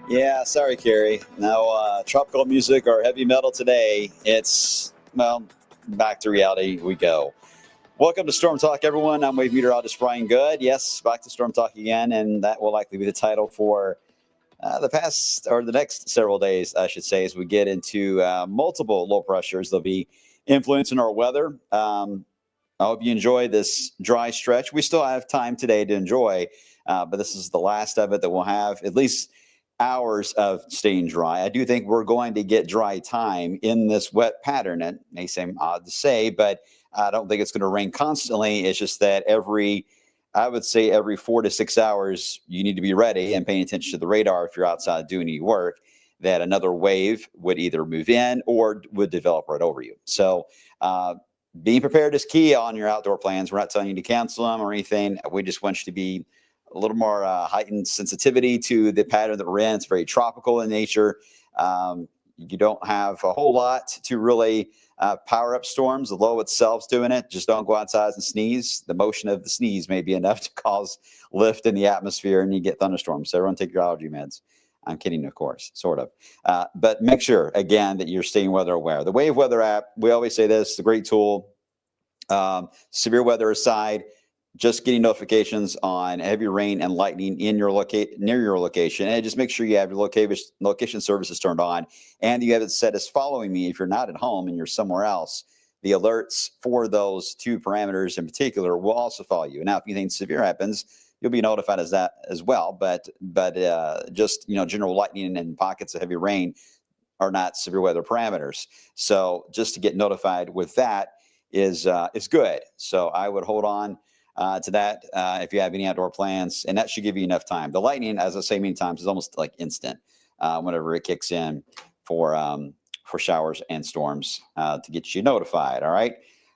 Yeah, sorry, Carrie. No tropical music or heavy metal today. It's, well, back to reality we go. Welcome to Storm Talk, everyone. I'm Wave Meteorologist Brian Good. Yes, back to Storm Talk again, and that will likely be the title for the next several days, I should say, as we get into multiple low pressures. They'll be influencing our weather. I hope you enjoy this dry stretch. We still have time today to enjoy, but this is the last of it that we'll have, at least hours of staying dry. I do think we're going to get dry time in this wet pattern. It may seem odd to say, but I don't think it's going to rain constantly. It's just that I would say every 4 to 6 hours, you need to be ready and paying attention to the radar if you're outside doing any work, that another wave would either move in or would develop right over you. So, being prepared is key on your outdoor plans. We're not telling you to cancel them or anything. We just want you to be a little more heightened sensitivity to the pattern that we're in. It's very tropical in nature. You don't have a whole lot to really power up storms. The low itself's doing it. Just don't go outside and sneeze. The motion of the sneeze may be enough to cause lift in the atmosphere and you get thunderstorms. So everyone take your allergy meds. I'm kidding, of course, sort of. But make sure, again, that you're staying weather aware. The Wave Weather app, we always say this, it's a great tool. Severe weather aside, just getting notifications on heavy rain and lightning in your near your location, and just make sure you have your location services turned on, and you have it set as following me. If you're not at home and you're somewhere else, the alerts for those two parameters in particular will also follow you. Now, if anything severe happens, you'll be notified as that as well. But just general lightning and pockets of heavy rain are not severe weather parameters. So just to get notified with that is good. So I would hold on to that if you have any outdoor plans, and that should give you enough time. The lightning, as I say many times, is almost like instant whenever it kicks in for showers and storms to get you notified. All right.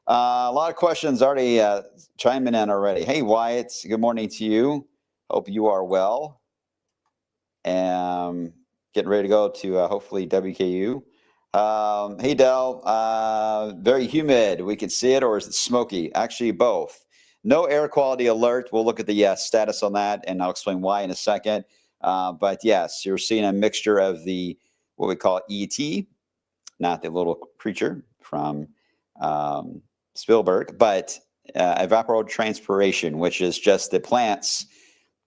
A lot of questions already chiming in already. Hey, Wyatt, good morning to you. Hope you are well. Getting ready to go to hopefully WKU. Hey, Del, very humid. We can see it, or is it smoky? Actually, both. No air quality alert. We'll look at the status on that, and I'll explain why in a second. But yes, you're seeing a mixture of what we call ET, not the little creature from Spielberg, but evapotranspiration, which is just the plants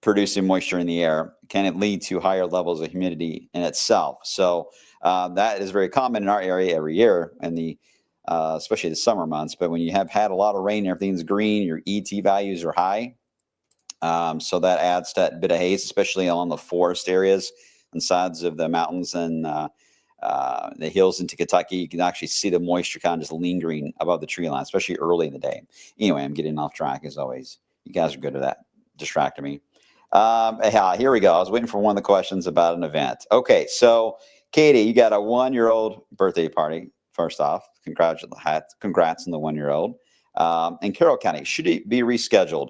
producing moisture in the air. Can it lead to higher levels of humidity in itself? So that is very common in our area every year, and especially the summer months. But when you have had a lot of rain, everything's green, your ET values are high. So that adds to that bit of haze, especially along the forest areas and sides of the mountains and the hills into Kentucky. You can actually see the moisture kind of just lingering above the tree line, especially early in the day. Anyway, I'm getting off track as always. You guys are good at that, distracting me. Here we go. I was waiting for one of the questions about an event. Okay, so Katie, you got a 1-year-old birthday party. First off, congrats on the 1-year-old. In Carroll County, should it be rescheduled?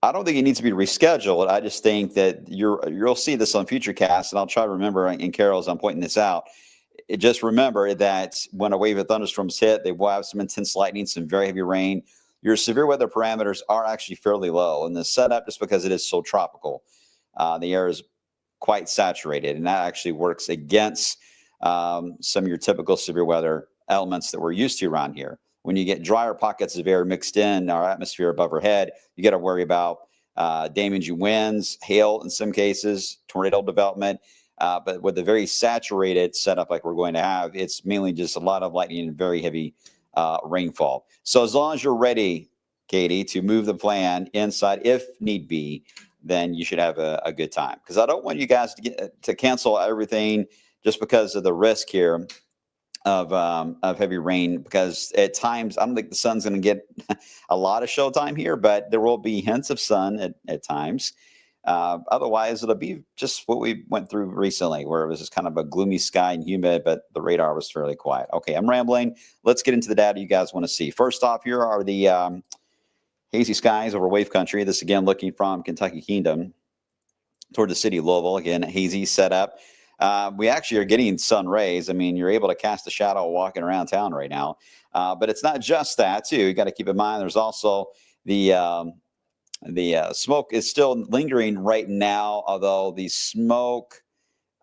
I don't think it needs to be rescheduled. I just think that you'll see this on Futurecast, and I'll try to remember in Carroll as I'm pointing this out. Just remember that when a wave of thunderstorms hit, they will have some intense lightning, some very heavy rain. Your severe weather parameters are actually fairly low, and the setup, just because it is so tropical, the air is quite saturated, and that actually works against some of your typical severe weather elements that we're used to around here. When you get drier pockets of air mixed in our atmosphere above our head, you got to worry about damaging winds, hail in some cases, tornado development. But with a very saturated setup like we're going to have, it's mainly just a lot of lightning and very heavy rainfall. So as long as you're ready, Katie, to move the plan inside if need be, then you should have a good time. Because I don't want you guys to cancel everything just because of the risk here of heavy rain, because at times I don't think the sun's going to get a lot of showtime here, but there will be hints of sun at times. Otherwise, it'll be just what we went through recently, where it was just kind of a gloomy sky and humid, but the radar was fairly quiet. Okay, I'm rambling. Let's get into the data you guys want to see. First off, here are the hazy skies over wave country. This again looking from Kentucky Kingdom toward the city of Louisville. Again, hazy setup. We actually are getting sun rays. I mean, you're able to cast a shadow walking around town right now. But it's not just that, too. You got to keep in mind there's also the smoke is still lingering right now, although the smoke,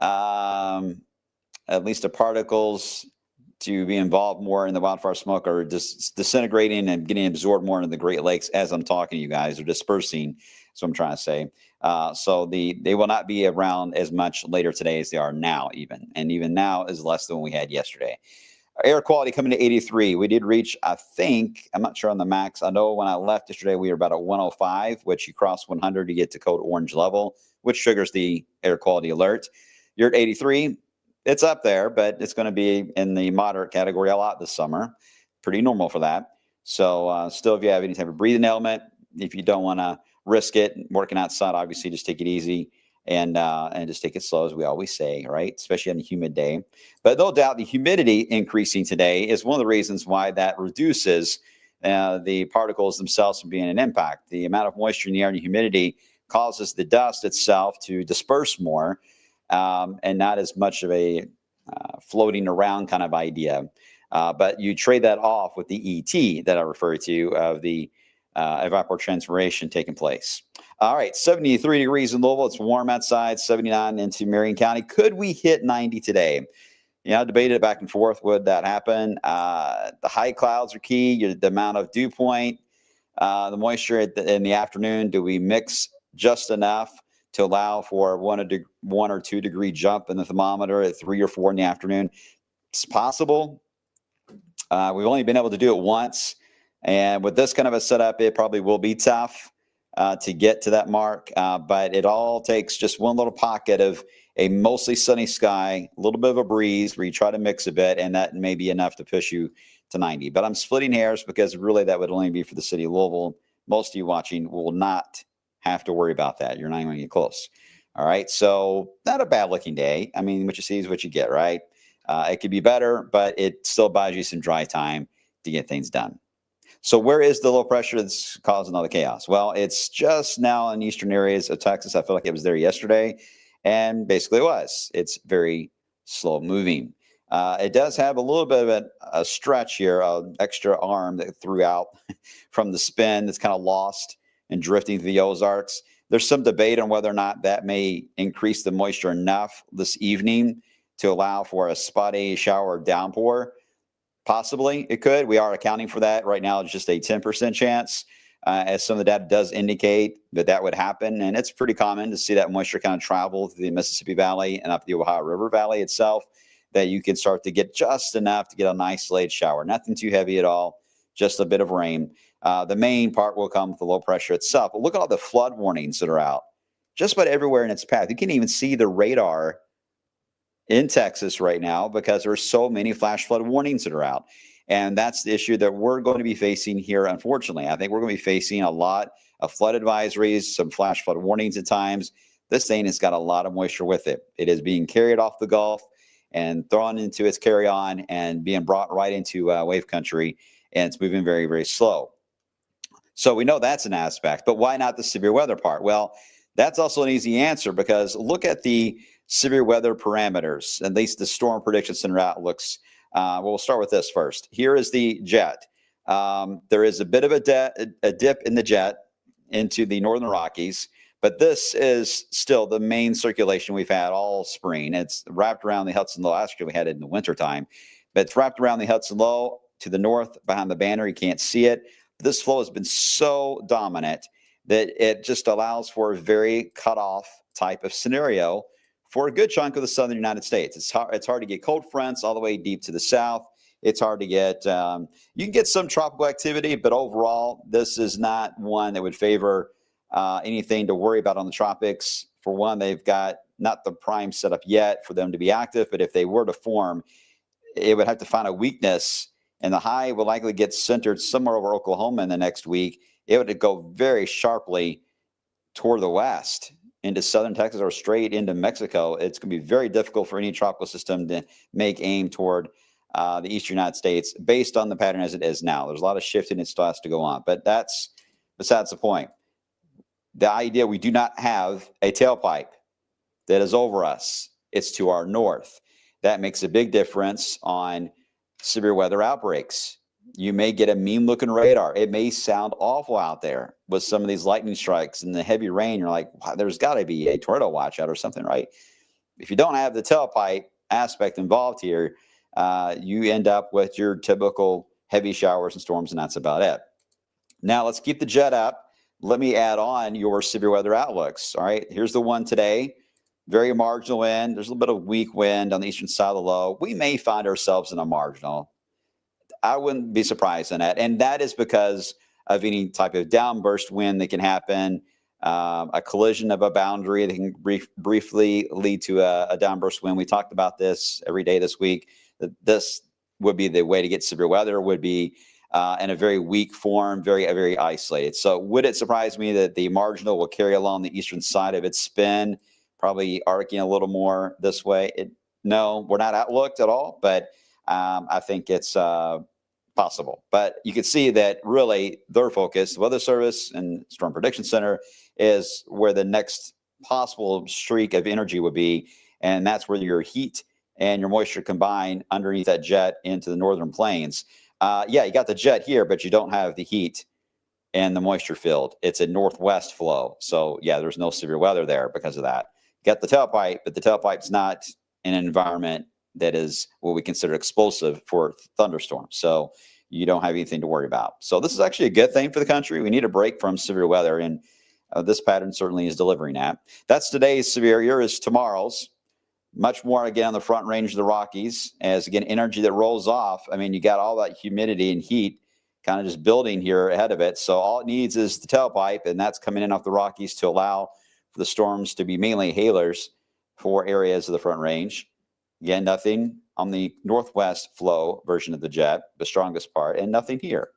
at least the particles to be involved more in the wildfire smoke are just disintegrating and getting absorbed more into the Great Lakes as I'm talking to you guys, or dispersing. That's what I'm trying to say. So they will not be around as much later today as they are now, and even now is less than we had yesterday. Air quality coming to 83. We did reach, I think, I'm not sure on the max. I know when I left yesterday, we were about at 105, which you cross 100 to get to code orange level, which triggers the air quality alert. You're at 83. It's up there, but it's going to be in the moderate category a lot this summer. Pretty normal for that. So still, if you have any type of breathing ailment, if you don't want to risk it, working outside, obviously just take it easy and just take it slow, as we always say, right? Especially on a humid day. But no doubt the humidity increasing today is one of the reasons why that reduces the particles themselves from being an impact. The amount of moisture in the air and humidity causes the dust itself to disperse more, and not as much of a floating around kind of idea. But you trade that off with the ET that I referred to of the evapotranspiration taking place. All right, 73 degrees in Louisville. It's warm outside, 79 into Marion County. Could we hit 90 today? I debated back and forth. Would that happen? The high clouds are key. The amount of dew point, the moisture in the afternoon. Do we mix just enough to allow for 1 or 2 degree jump in the thermometer at 3 or 4 in the afternoon? It's possible. We've only been able to do it once. And with this kind of a setup, it probably will be tough to get to that mark. But it all takes just one little pocket of a mostly sunny sky, a little bit of a breeze where you try to mix a bit, and that may be enough to push you to 90. But I'm splitting hairs because really that would only be for the city of Louisville. Most of you watching will not have to worry about that. You're not even going to get close. All right. So not a bad looking day. I mean, what you see is what you get, right? It could be better, but it still buys you some dry time to get things done. So where is the low pressure that's causing all the chaos? Well, it's just now in eastern areas of Texas. I feel like it was there yesterday, and basically it was. It's very slow moving. It does have a little bit of a stretch here, an extra arm that threw out from the spin that's kind of lost and drifting through the Ozarks. There's some debate on whether or not that may increase the moisture enough this evening to allow for a spotty shower or downpour. Possibly it could. We are accounting for that. Right now, it's just a 10% chance, as some of the data does indicate that would happen. And it's pretty common to see that moisture kind of travel through the Mississippi Valley and up the Ohio River Valley itself, that you can start to get just enough to get an isolated shower. Nothing too heavy at all, just a bit of rain. The main part will come with the low pressure itself. But look at all the flood warnings that are out just about everywhere in its path. You can even see the radar in Texas right now because there are so many flash flood warnings that are out. And that's the issue that we're going to be facing here, unfortunately. I think we're going to be facing a lot of flood advisories, some flash flood warnings at times. This thing has got a lot of moisture with it. It is being carried off the Gulf and thrown into its carry-on and being brought right into wave country, and it's moving very, very slow. So we know that's an aspect, but why not the severe weather part? Well, that's also an easy answer because look at the severe weather parameters, at least the Storm Prediction Center outlooks. We'll start with this first. Here is the jet. There is a bit of a dip in the jet into the northern Rockies, but this is still the main circulation we've had all spring. It's wrapped around the Hudson Low. Last year we had it in the wintertime, but it's wrapped around the Hudson Low to the north behind the banner. You can't see it. This flow has been so dominant that it just allows for a very cutoff type of scenario for a good chunk of the southern United States. It's hard to get cold fronts all the way deep to the south. It's hard to get, you can get some tropical activity, but overall, this is not one that would favor anything to worry about on the tropics. For one, they've got not the prime setup yet for them to be active, but if they were to form, it would have to find a weakness, and the high will likely get centered somewhere over Oklahoma in the next week. It would go very sharply toward the west into southern Texas or straight into Mexico. It's going to be very difficult for any tropical system to make aim toward the eastern United States based on the pattern as it is now. There's a lot of shifting that still has to go on, but that's besides the point. The idea we do not have a tailpipe that is over us. It's to our north. That makes a big difference on severe weather outbreaks. You may get a mean-looking radar. It may sound awful out there with some of these lightning strikes and the heavy rain. You're like, wow, there's got to be a tornado watch out or something, right? If you don't have the tailpipe aspect involved here, you end up with your typical heavy showers and storms, and that's about it. Now, let's keep the jet up. Let me add on your severe weather outlooks. All right, here's the one today. Very marginal wind. There's a little bit of weak wind on the eastern side of the low. We may find ourselves in a marginal. I wouldn't be surprised in that. And that is because of any type of downburst wind that can happen, a collision of a boundary that can briefly lead to a downburst wind. We talked about this every day this week. This would be the way to get severe weather, would be in a very weak form, very isolated. So would it surprise me that the marginal will carry along the eastern side of its spin, probably arcing a little more this way? No, we're not outlooked at all, but I think it's possible. But you can see that really their focus, the Weather Service and Storm Prediction Center, is where the next possible streak of energy would be. And that's where your heat and your moisture combine underneath that jet into the northern plains. Yeah, you got the jet here, but you don't have the heat and the moisture field. It's a northwest flow. So yeah, there's no severe weather there because of that. You got the tailpipe, but the tailpipe's not in an environment that is what we consider explosive for thunderstorms. So you don't have anything to worry about. So this is actually a good thing for the country. We need a break from severe weather, and this pattern certainly is delivering that. That's today's severe. Here is tomorrow's. Much more, again, on the front range of the Rockies, as, again, energy that rolls off. I mean, you got all that humidity and heat kind of just building here ahead of it. So all it needs is the tailpipe, and that's coming in off the Rockies to allow for the storms to be mainly hailers for areas of the front range. Again, nothing on the northwest flow version of the jet, the strongest part, and nothing here.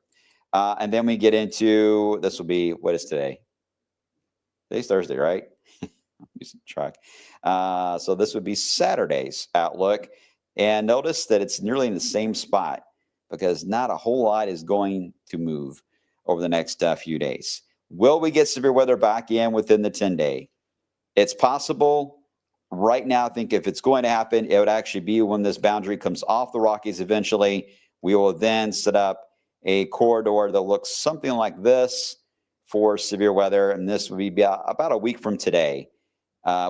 And then we get into, this will be, what is today? Today's Thursday, right? Using track. So this would be Saturday's outlook. And notice that it's nearly in the same spot because not a whole lot is going to move over the next few days. Will we get severe weather back in within the 10-day? It's possible. Right now, I think if it's going to happen, it would actually be when this boundary comes off the Rockies eventually. We will then set up a corridor that looks something like this for severe weather. And this would be about a week from today.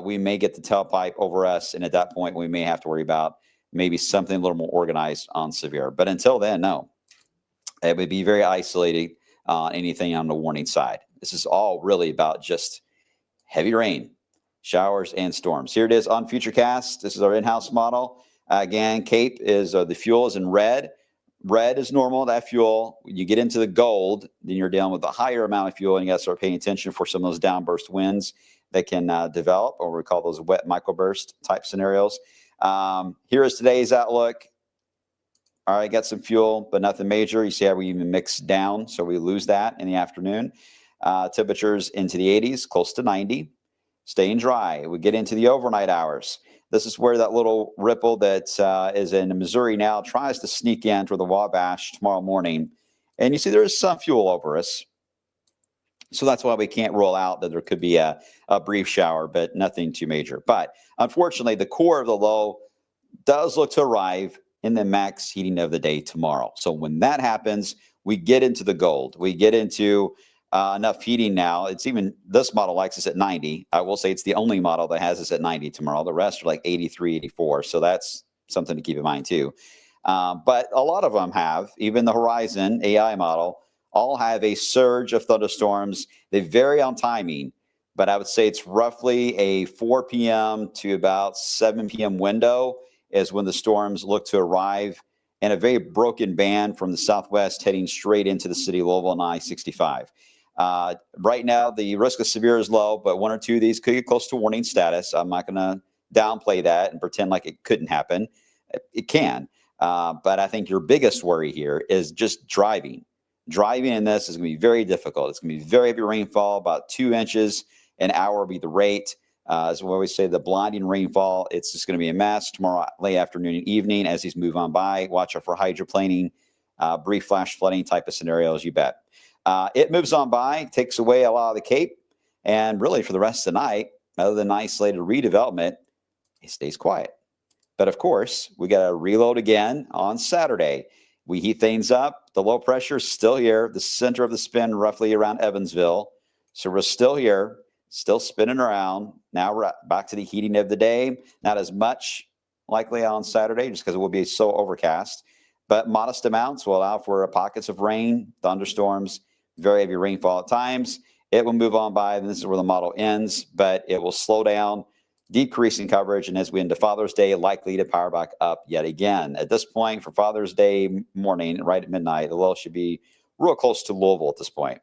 We may get the tailpipe over us, and at that point, we may have to worry about maybe something a little more organized on severe. But until then, no. It would be very isolated on anything on the warning side. This is all really about just heavy rain, showers, and storms. Here it is on Futurecast. This is our in-house model. Again, CAPE is the fuel is in red. Red is normal, that fuel. When you get into the gold, then you're dealing with a higher amount of fuel, and you got to start paying attention for some of those downburst winds that can develop, or we call those wet microburst type scenarios. Here is today's outlook. All right, got some fuel, but nothing major. You see how we even mix down, so we lose that in the afternoon. Temperatures into the 80s, close to 90. Staying dry. We get into the overnight hours. This is where that little ripple that is in Missouri now tries to sneak in toward the Wabash tomorrow morning. And you see there is some fuel over us. So that's why we can't rule out that there could be a brief shower, but nothing too major. But unfortunately, the core of the low does look to arrive in the max heating of the day tomorrow. So when that happens, we get into the gold. We get into enough heating now. It's even, this model likes us at 90. I will say it's the only model that has us at 90 tomorrow. The rest are like 83, 84. So that's something to keep in mind too. But a lot of them have, even the Horizon AI model, all have a surge of thunderstorms. They vary on timing, but I would say it's roughly a 4 p.m. to about 7 p.m. window is when the storms look to arrive, and a very broken band from the southwest heading straight into the city of Louisville and I-65. Right now, the risk of severe is low, but one or two of these could get close to warning status. I'm not going to downplay that and pretend like it couldn't happen. It can, but I think your biggest worry here is just driving. Driving in this is going to be very difficult. It's going to be very heavy rainfall, about 2 inches an hour will be the rate. As we always say, the blinding rainfall, it's just going to be a mess tomorrow late afternoon and evening as these move on by. Watch out for hydroplaning, brief flash flooding type of scenarios, you bet. It moves on by, takes away a lot of the Cape, and really for the rest of the night, other than isolated redevelopment, it stays quiet. But of course, we got to reload again on Saturday. We heat things up. The low pressure is still here. The center of the spin roughly around Evansville. So we're still here, still spinning around. Now we're back to the heating of the day. Not as much likely on Saturday just because it will be so overcast. But modest amounts will allow for pockets of rain, thunderstorms, very heavy rainfall at times. It will move on by, and this is where the model ends, but it will slow down, decreasing coverage, and as we into Father's Day, likely to power back up yet again. At this point, for Father's Day morning, right at midnight, the low should be real close to Louisville at this point.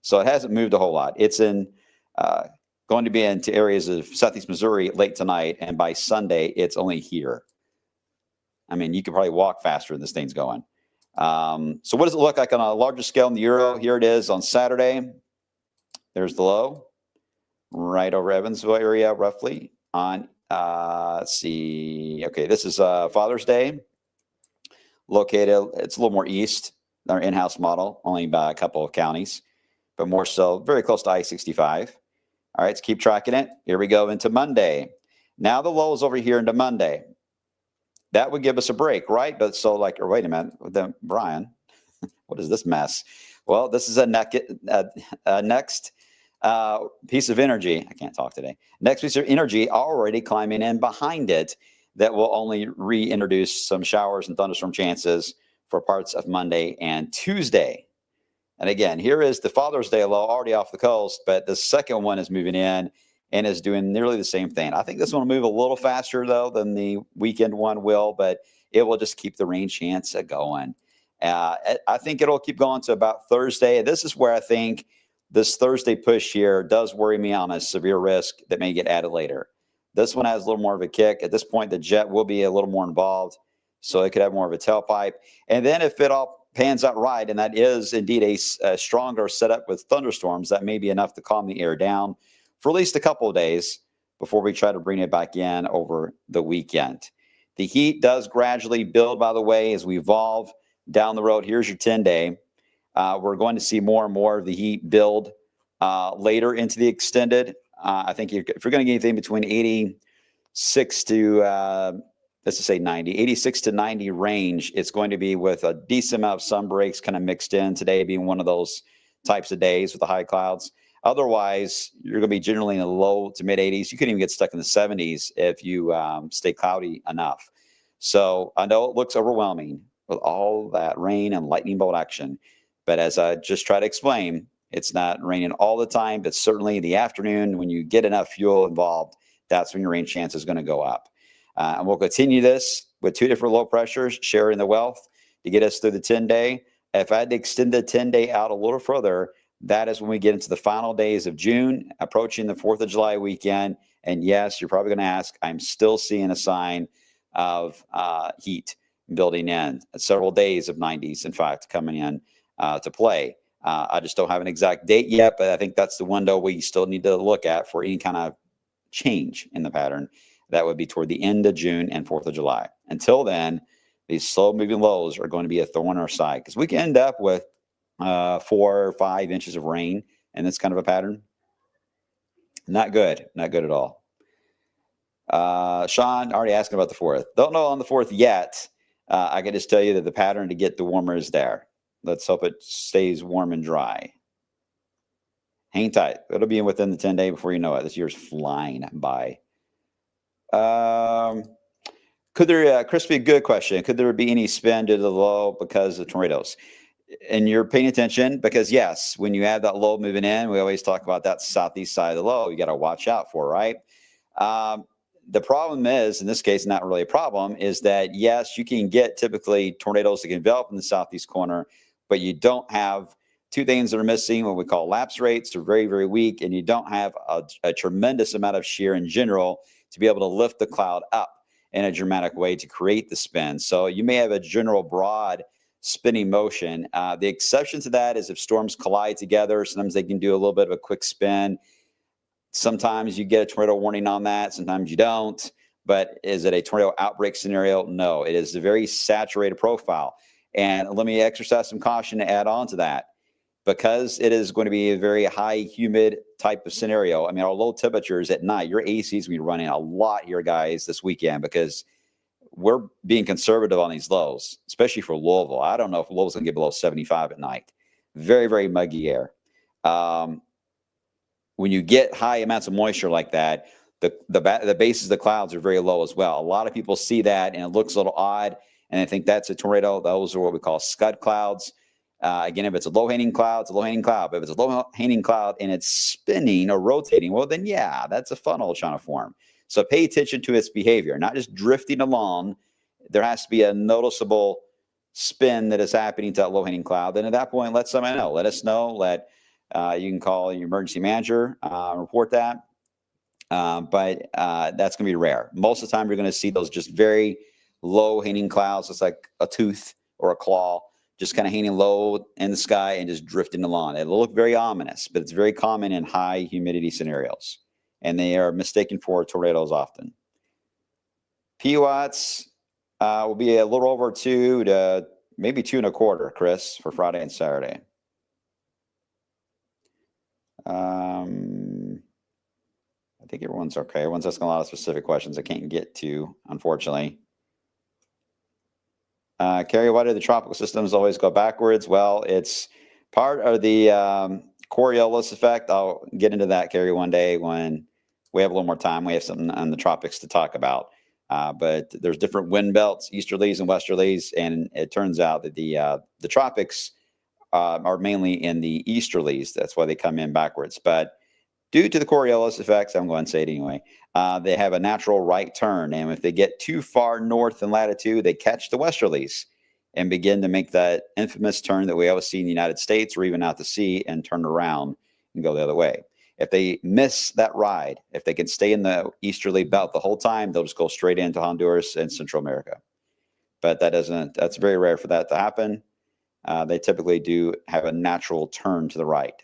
So it hasn't moved a whole lot. It's going to be into areas of southeast Missouri late tonight, and by Sunday, it's only here. I mean, you could probably walk faster than this thing's going. So what does it look like on a larger scale in the euro? Here it is on Saturday. There's the low, right over Evansville area, roughly. On, let's see. Okay, this is Father's Day. Located, it's a little more east. Our in-house model, only by a couple of counties, but more so, very close to I-65. All right, let's keep tracking it. Here we go into Monday. Now the low is over here into Monday. That would give us a break, right? But so like, or wait a minute, then Brian, what is this mess? Well, this is a next piece of energy. I can't talk today. Next piece of energy already climbing in behind it that will only reintroduce some showers and thunderstorm chances for parts of Monday and Tuesday. And again, here is the Father's Day low already off the coast, but the second one is moving in and is doing nearly the same thing. I think this one will move a little faster, though, than the weekend one will, but it will just keep the rain chance going. I think it'll keep going to about Thursday. This is where I think this Thursday push here does worry me on a severe risk that may get added later. This one has a little more of a kick. At this point, the jet will be a little more involved, so it could have more of a tailpipe. And then if it all pans out right, and that is indeed a stronger setup with thunderstorms, that may be enough to calm the air down for at least a couple of days before we try to bring it back in over the weekend. The heat does gradually build, by the way, as we evolve down the road. Here's your 10-day. We're going to see more and more of the heat build later into the extended. I think if you're going to get anything between 86 to, let's just say 90, 86 to 90 range, it's going to be with a decent amount of sun breaks kind of mixed in, today being one of those types of days with the high clouds. Otherwise, you're going to be generally in the low to mid 80s. You could even get stuck in the 70s if you stay cloudy enough. So I know it looks overwhelming with all that rain and lightning bolt action. But as I just try to explain, it's not raining all the time, but certainly in the afternoon, when you get enough fuel involved, that's when your rain chance is going to go up. And we'll continue this with two different low pressures, sharing the wealth to get us through the 10-day. If I had to extend the 10-day out a little further, that is when we get into the final days of June, approaching the 4th of July weekend. And yes, you're probably going to ask, I'm still seeing a sign of heat building in. Several days of 90s, in fact, coming in to play. I just don't have an exact date yet, but I think that's the window we still need to look at for any kind of change in the pattern. That would be toward the end of June and 4th of July. Until then, these slow moving lows are going to be a thorn in our side because we can end up with 4 or 5 inches of rain in this kind of a pattern. Not good. Not good at all. Sean, already asking about the 4th. Don't know on the 4th yet. I can just tell you that the pattern to get the warmer is there. Let's hope it stays warm and dry. Hang tight. It'll be within the 10-day before you know it. This year's flying by. Could there, Crispy, good question. Could there be any spin due to the low because of tornadoes? And you're paying attention because, yes, when you have that low moving in, we always talk about that southeast side of the low. You got to watch out for, right? The problem is, in this case, not really a problem, is that, yes, you can get typically tornadoes that can develop in the southeast corner, but you don't have two things that are missing, what we call lapse rates. They're very, very weak, and you don't have a tremendous amount of shear in general to be able to lift the cloud up in a dramatic way to create the spin. So you may have a general broad spinning motion. The exception to that is if storms collide together, sometimes they can do a little bit of a quick spin. Sometimes you get a tornado warning on that. Sometimes you don't. But is it a tornado outbreak scenario? No, it is a very saturated profile. And let me exercise some caution to add on to that. Because it is going to be a very high humid type of scenario. I mean, our low temperatures at night, your AC is going to be running a lot here, guys, this weekend because we're being conservative on these lows, especially for Louisville. I don't know if Louisville's going to get below 75 at night. Very, very muggy air. When you get high amounts of moisture like that, the bases of the clouds are very low as well. A lot of people see that and it looks a little odd, and I think that's a tornado. Those are what we call scud clouds. Again, if it's a low-hanging cloud, it's a low-hanging cloud. But if it's a low-hanging cloud and it's spinning or rotating, well, then yeah, that's a funnel trying to form. So pay attention to its behavior, not just drifting along. There has to be a noticeable spin that is happening to that low-hanging cloud. Then at that point, let somebody know. Let us know. You can call your emergency manager, report that. But that's going to be rare. Most of the time, you're going to see those just very low-hanging clouds. It's like a tooth or a claw, just kind of hanging low in the sky and just drifting along. It'll look very ominous, but it's very common in high humidity scenarios, and they are mistaken for tornadoes often. PWatts will be a little over 2 to maybe 2.25, Chris, for Friday and Saturday. I think everyone's okay. Everyone's asking a lot of specific questions I can't get to, unfortunately. Carrie, why do the tropical systems always go backwards? Well, it's part of the Coriolis effect. I'll get into that, Carrie, one day when we have a little more time. We have something on the tropics to talk about. But there's different wind belts, easterlies and westerlies, and it turns out that the tropics are mainly in the easterlies. That's why they come in backwards. But due to the Coriolis effects, I'm going to say it anyway, they have a natural right turn. And if they get too far north in latitude, they catch the westerlies and begin to make that infamous turn that we always see in the United States or even out to sea and turn around and go the other way. If they miss that ride, if they can stay in the easterly belt the whole time, they'll just go straight into Honduras and Central America. But that's very rare for that to happen. They typically do have a natural turn to the right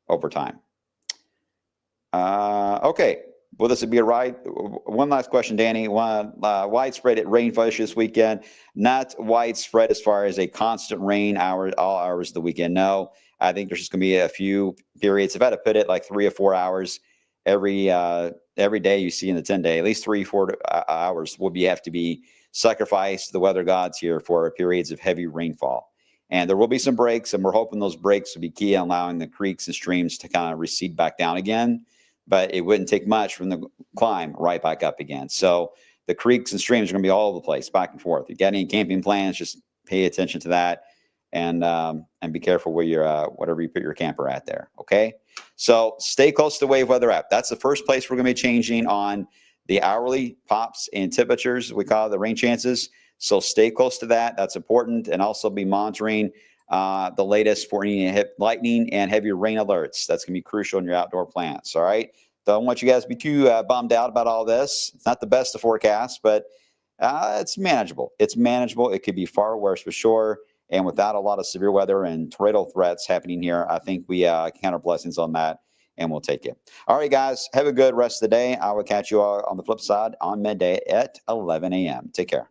over time. Okay. Will this be a ride? One last question, Danny. Widespread rainfall this weekend. Not widespread as far as a constant rain all hours of the weekend. No, I think there's just going to be a few periods. If I had to put it, like 3 or 4 hours every day you see in the 10-day, at least 3 or 4 hours will have to be sacrificed to the weather gods here for periods of heavy rainfall. And there will be some breaks, and we're hoping those breaks will be key in allowing the creeks and streams to kind of recede back down again. But it wouldn't take much from the climb right back up again. So the creeks and streams are going to be all over the place, back and forth. If you got any camping plans, just pay attention to that, and be careful where you're whatever you put your camper at there. Okay, so stay close to the Wave Weather app. That's the first place we're going to be changing on the hourly pops and temperatures. We call it the rain chances. So stay close to that. That's important, and also be monitoring the latest for any lightning and heavy rain alerts. That's going to be crucial in your outdoor plants. All right. Don't want you guys to be too bummed out about all this. It's not the best to forecast, but it's manageable. It's manageable. It could be far worse for sure. And without a lot of severe weather and tornado threats happening here, I think we count our blessings on that, and we'll take it. All right, guys. Have a good rest of the day. I will catch you all on the flip side on midday at 11 a.m. Take care.